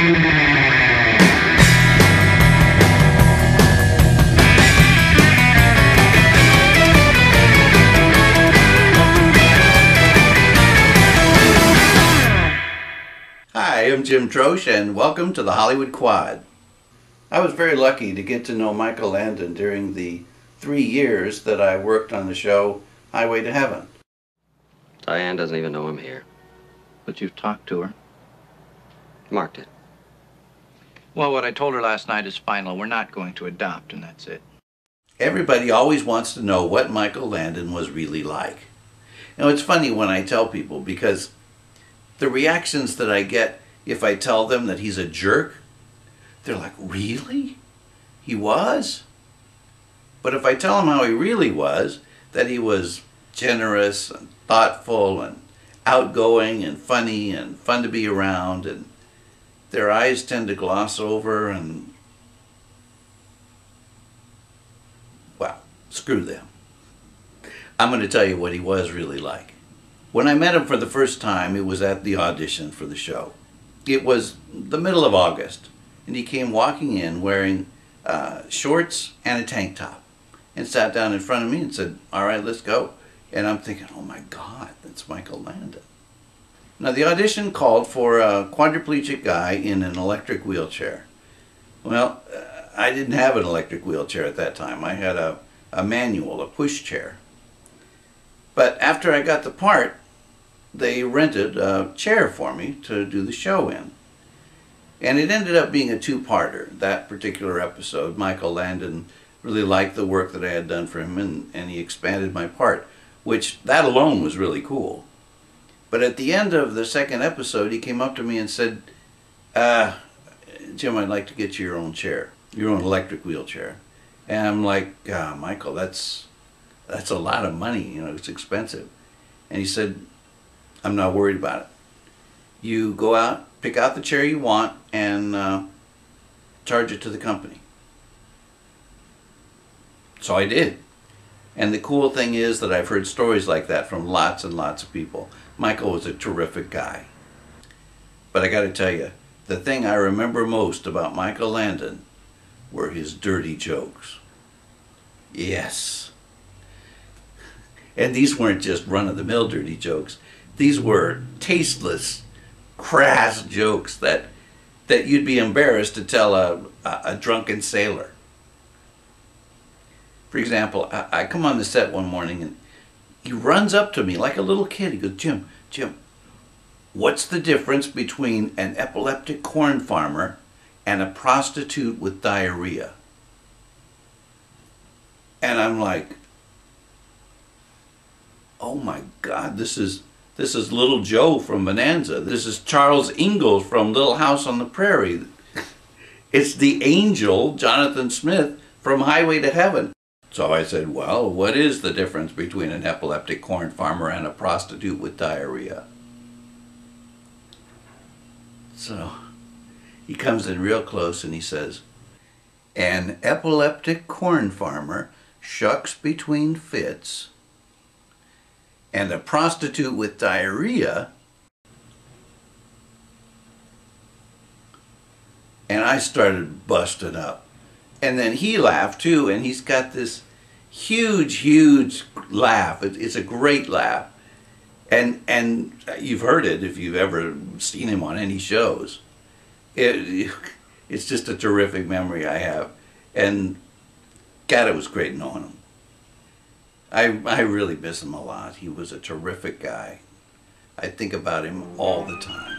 Hi, I'm Jim Troesh, and welcome to the Hollywood Quad. I was very lucky to get to know Michael Landon during the 3 years that I worked on the show Highway to Heaven. Diane doesn't even know I'm here. But you've talked to her. Mark did. Well, what I told her last night is final. We're not going to adopt, and that's it. Everybody always wants to know what Michael Landon was really like. You know, it's funny when I tell people, because the reactions that I get if I tell them that he's a jerk, they're like, really? He was? But if I tell them how he really was, that he was generous and thoughtful and outgoing and funny and fun to be around, and their eyes tend to gloss over, and, well, screw them. I'm going to tell you what he was really like. When I met him for the first time, it was at the audition for the show. It was the middle of August, and he came walking in wearing shorts and a tank top, and sat down in front of me and said, "All right, let's go." And I'm thinking, oh my God, that's Michael Landon. Now, the audition called for a quadriplegic guy in an electric wheelchair. Well, I didn't have an electric wheelchair at that time. I had a manual, a push chair. But after I got the part, they rented a chair for me to do the show in. And it ended up being a two-parter, that particular episode. Michael Landon really liked the work that I had done for him, and he expanded my part, which that alone was really cool. But at the end of the second episode, he came up to me and said, "Jim, I'd like to get you your own chair, your own electric wheelchair." And I'm like, "Michael, that's a lot of money, you know, it's expensive." And he said, "I'm not worried about it. You go out, pick out the chair you want, and charge it to the company." So I did. And the cool thing is that I've heard stories like that from lots and lots of people. Michael was a terrific guy. But I got to tell you, the thing I remember most about Michael Landon were his dirty jokes. Yes. And these weren't just run-of-the-mill dirty jokes. These were tasteless, crass jokes that you'd be embarrassed to tell a drunken sailor. For example, I come on the set one morning and he runs up to me like a little kid. He goes, Jim, what's the difference between an epileptic corn farmer and a prostitute with diarrhea?" And I'm like, oh my God, this is Little Joe from Bonanza. This is Charles Ingalls from Little House on the Prairie. It's the angel, Jonathan Smith, from Highway to Heaven. So I said, "Well, what is the difference between an epileptic corn farmer and a prostitute with diarrhea?" So he comes in real close and he says, "An epileptic corn farmer shucks between fits, and a prostitute with diarrhea," and I started busting up. And then he laughed too, and he's got this huge laugh. It's a great laugh. And you've heard it if you've ever seen him on any shows. It's just a terrific memory I have. And God, it was great knowing him. I really miss him a lot. He was a terrific guy. I think about him all the time.